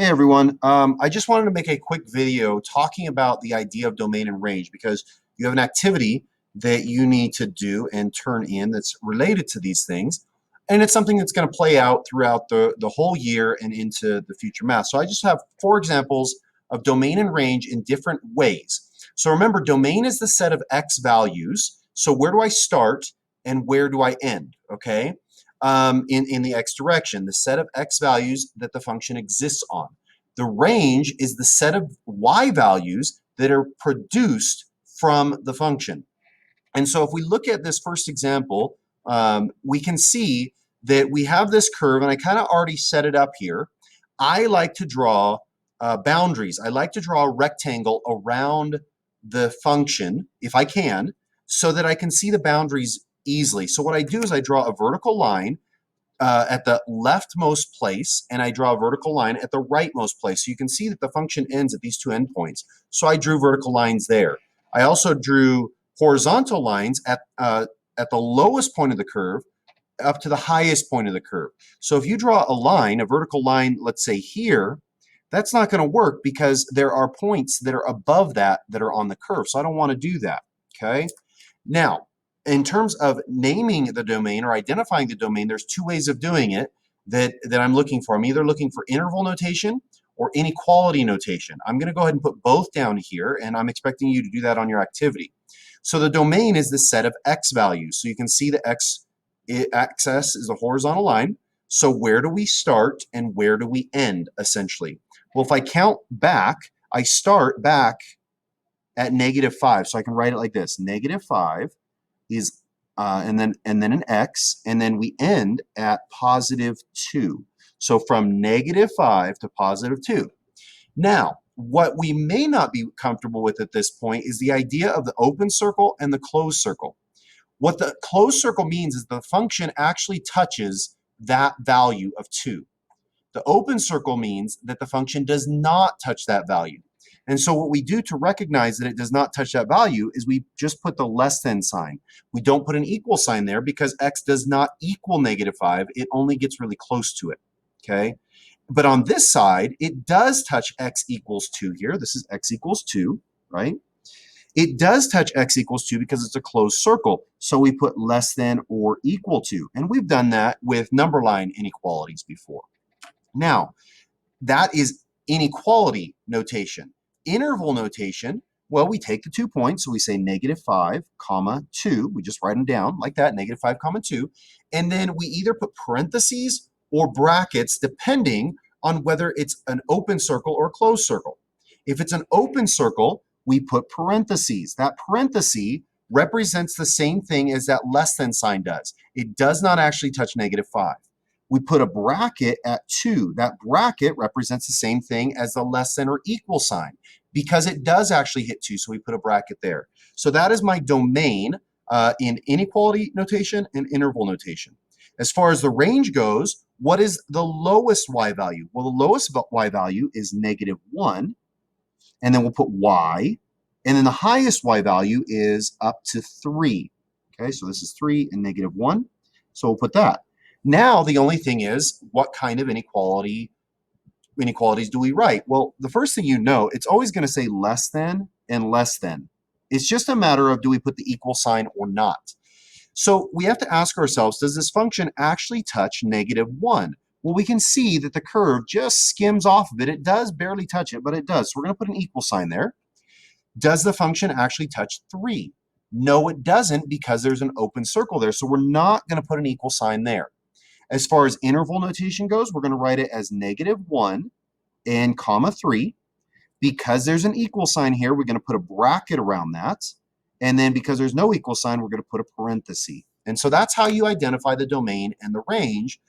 Hey everyone, I just wanted to make a quick video talking about the idea of domain and range because you have an activity that you need to do and turn in that's related to these things. And it's something that's going to play out throughout the whole year and into the future math. So I just have 4 examples of domain and range in different ways. So remember, domain is the set of x values. So where do I start and where do I end, okay? In the x direction, the set of x values that the function exists on. The range is the set of y values that are produced from the function. And so if we look at this first example, we can see that we have this curve, and I kind of already set it up here. I like to draw boundaries. I like to draw a rectangle around the function, if I can, so that I can see the boundaries easily. So what I do is I draw a vertical line at the leftmost place, and I draw a vertical line at the rightmost place. So you can see that the function ends at these two endpoints. So I drew vertical lines there. I also drew horizontal lines at the lowest point of the curve up to the highest point of the curve. So if you draw a line, a vertical line, let's say here, that's not going to work because there are points that are above that are on the curve. So I don't want to do that, okay? Now, in terms of naming the domain or identifying the domain, there's 2 ways of doing it that I'm looking for. I'm either looking for interval notation or inequality notation. I'm going to go ahead and put both down here, and I'm expecting you to do that on your activity. So the domain is the set of x values. So you can see the x-axis is the horizontal line. So where do we start and where do we end, essentially? Well, if I count back, I start back at -5. So I can write it like this: -5 is and then an x, and then we end at +2. So from -5 to +2. Now, what we may not be comfortable with at this point is the idea of the open circle and the closed circle. What the closed circle means is the function actually touches that value of 2. The open circle means that the function does not touch that value. And so what we do to recognize that it does not touch that value is we just put the less than sign. We don't put an equal sign there because x does not equal -5. It only gets really close to it, okay? But on this side, it does touch x equals 2 here. This is x equals 2, right? It does touch x equals 2 because it's a closed circle. So we put less than or equal to. And we've done that with number line inequalities before. Now, that is inequality notation. Interval notation, well, we take the 2 points, so we say -5, 2. We just write them down like that, -5, 2. And then we either put parentheses or brackets depending on whether it's an open circle or a closed circle. If it's an open circle, we put parentheses. That parenthesis represents the same thing as that less than sign does. It does not actually touch -5. We put a bracket at 2. That bracket represents the same thing as the less than or equal sign because it does actually hit 2, so we put a bracket there. So that is my domain in inequality notation and interval notation. As far as the range goes, what is the lowest y value? Well, the lowest y value is -1, and then we'll put y, and then the highest y value is up to 3. Okay, so this is 3 and -1, so we'll put that. Now, the only thing is, what kind of inequalities do we write? Well, the first thing you know, it's always going to say less than and less than. It's just a matter of do we put the equal sign or not. So we have to ask ourselves, does this function actually touch -1? Well, we can see that the curve just skims off of it. It does barely touch it, but it does. So we're going to put an equal sign there. Does the function actually touch 3? No, it doesn't because there's an open circle there. So we're not going to put an equal sign there. As far as interval notation goes, we're going to write it as -1 and 3. Because there's an equal sign here, we're going to put a bracket around that. And then because there's no equal sign, we're going to put a parenthesis. And so that's how you identify the domain and the range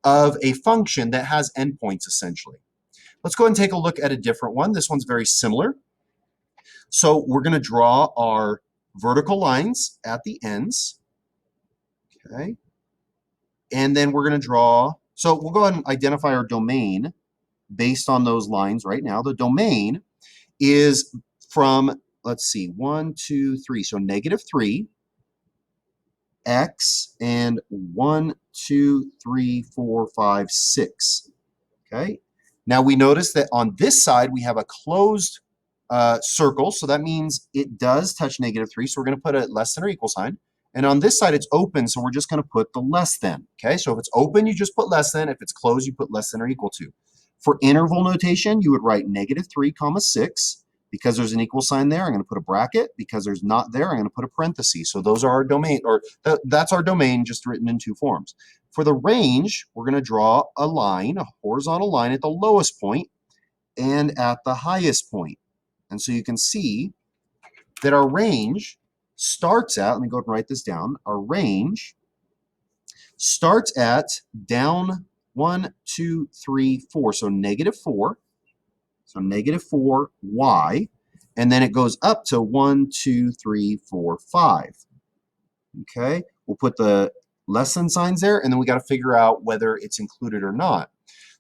of a function that has endpoints, essentially. Let's go ahead and take a look at a different one. This one's very similar. So we're going to draw our vertical lines at the ends. Okay. And then we're going to draw, so we'll go ahead and identify our domain based on those lines right now. The domain is from, let's see, 1, 2, 3. So -3, x, and 1, 2, 3, 4, 5, 6. Okay. Now we notice that on this side, we have a closed circle. So that means it does touch -3. So we're going to put a less than or equal sign. And on this side, it's open. So we're just going to put the less than. Okay. So if it's open, you just put less than. If it's closed, you put less than or equal to. For interval notation, you would write -3, 6. Because there's an equal sign there, I'm going to put a bracket. Because there's not there, I'm going to put a parenthesis. So those are our domain, or that's our domain just written in two forms. For the range, we're going to draw a line, a horizontal line at the lowest point and at the highest point. And so you can see that our range starts at, let me go ahead and write this down, our range starts at down 1, 2, 3, 4. So -4. So -4y, and then it goes up to 1, 2, 3, 4, 5. Okay, we'll put the less than signs there, and then we got to figure out whether it's included or not.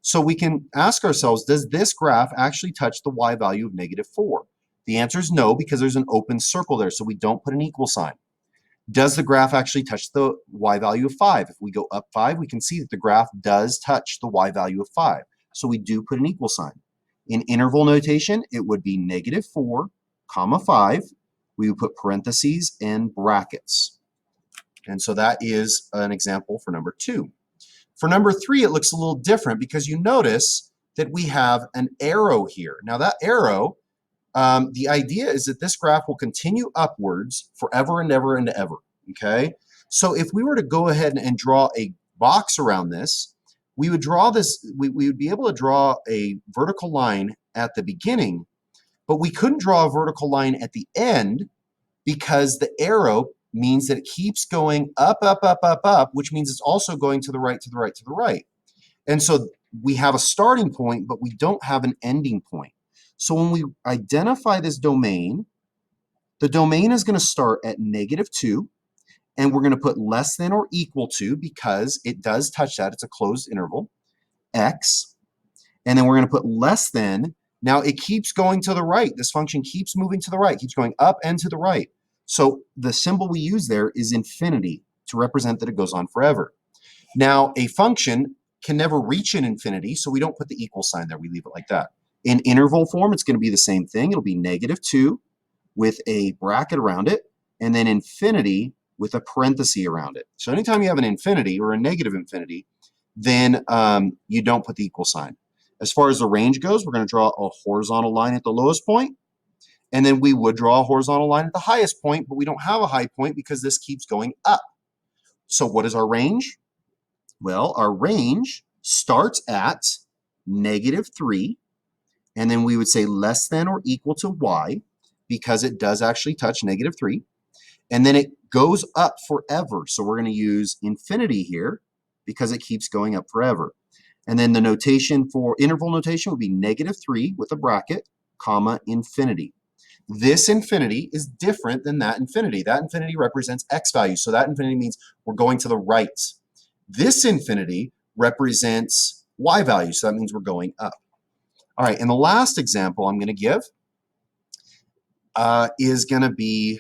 So we can ask ourselves, does this graph actually touch the y value of -4? The answer is no, because there's an open circle there, so we don't put an equal sign. Does the graph actually touch the y value of 5? If we go up 5, we can see that the graph does touch the y value of 5. So we do put an equal sign. In interval notation, it would be -4, 5. We would put parentheses and brackets. And so that is an example for number 2. For number 3, it looks a little different because you notice that we have an arrow here. Now that arrow, the idea is that this graph will continue upwards forever and ever and ever, okay? So if we were to go ahead and draw a box around this, we would draw this, we would be able to draw a vertical line at the beginning, but we couldn't draw a vertical line at the end because the arrow means that it keeps going up, up, up, up, up, which means it's also going to the right, to the right, to the right. And so we have a starting point, but we don't have an ending point. So when we identify this domain, the domain is going to start at -2, and we're going to put less than or equal to, because it does touch that, it's a closed interval, x, and then we're going to put less than. Now it keeps going to the right. This function keeps moving to the right, keeps going up and to the right. So the symbol we use there is infinity to represent that it goes on forever. Now a function can never reach an infinity, so we don't put the equal sign there, we leave it like that. In interval form, it's going to be the same thing. It'll be -2 with a bracket around it, and then infinity with a parenthesis around it. So anytime you have an infinity or a negative infinity, then you don't put the equal sign. As far as the range goes, we're going to draw a horizontal line at the lowest point, and then we would draw a horizontal line at the highest point, but we don't have a high point because this keeps going up. So what is our range? Well, our range starts at -3, and then we would say less than or equal to y, because it does actually touch -3. And then it goes up forever. So we're going to use infinity here because it keeps going up forever. And then the notation for interval notation would be -3 with a bracket, comma, infinity. This infinity is different than that infinity. That infinity represents x value. So that infinity means we're going to the right. This infinity represents y value. So that means we're going up. All right, and the last example I'm going to give is going to be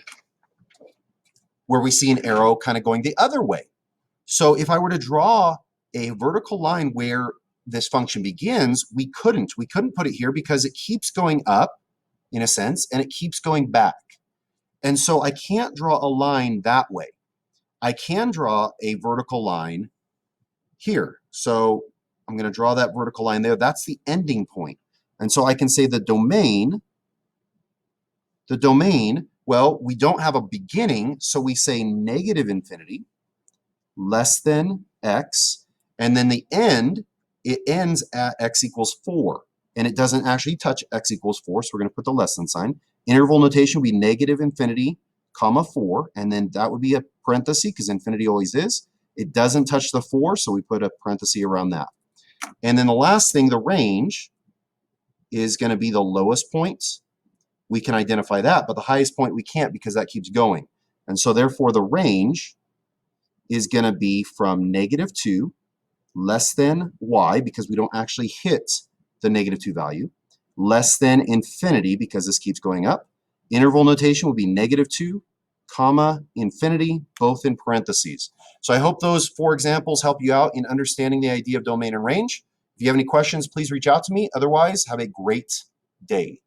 where we see an arrow kind of going the other way. So if I were to draw a vertical line where this function begins, we couldn't. We couldn't put it here because it keeps going up, in a sense, and it keeps going back. And so I can't draw a line that way. I can draw a vertical line here. So I'm going to draw that vertical line there. That's the ending point. And so I can say the domain, well, we don't have a beginning, so we say -infinity, less than x, and then the end, it ends at x equals 4, and it doesn't actually touch x equals 4, so we're going to put the less than sign. Interval notation would be -infinity, comma 4, and then that would be a parenthesis because infinity always is. It doesn't touch the 4, so we put a parenthesis around that. And then the last thing, the range, is going to be the lowest point. We can identify that, but the highest point we can't because that keeps going. And so therefore the range is going to be from -2, less than y, because we don't actually hit the -2 value, less than infinity, because this keeps going up. Interval notation will be -2, comma, infinity, both in parentheses. So I hope those 4 examples help you out in understanding the idea of domain and range. If you have any questions, please reach out to me. Otherwise, have a great day.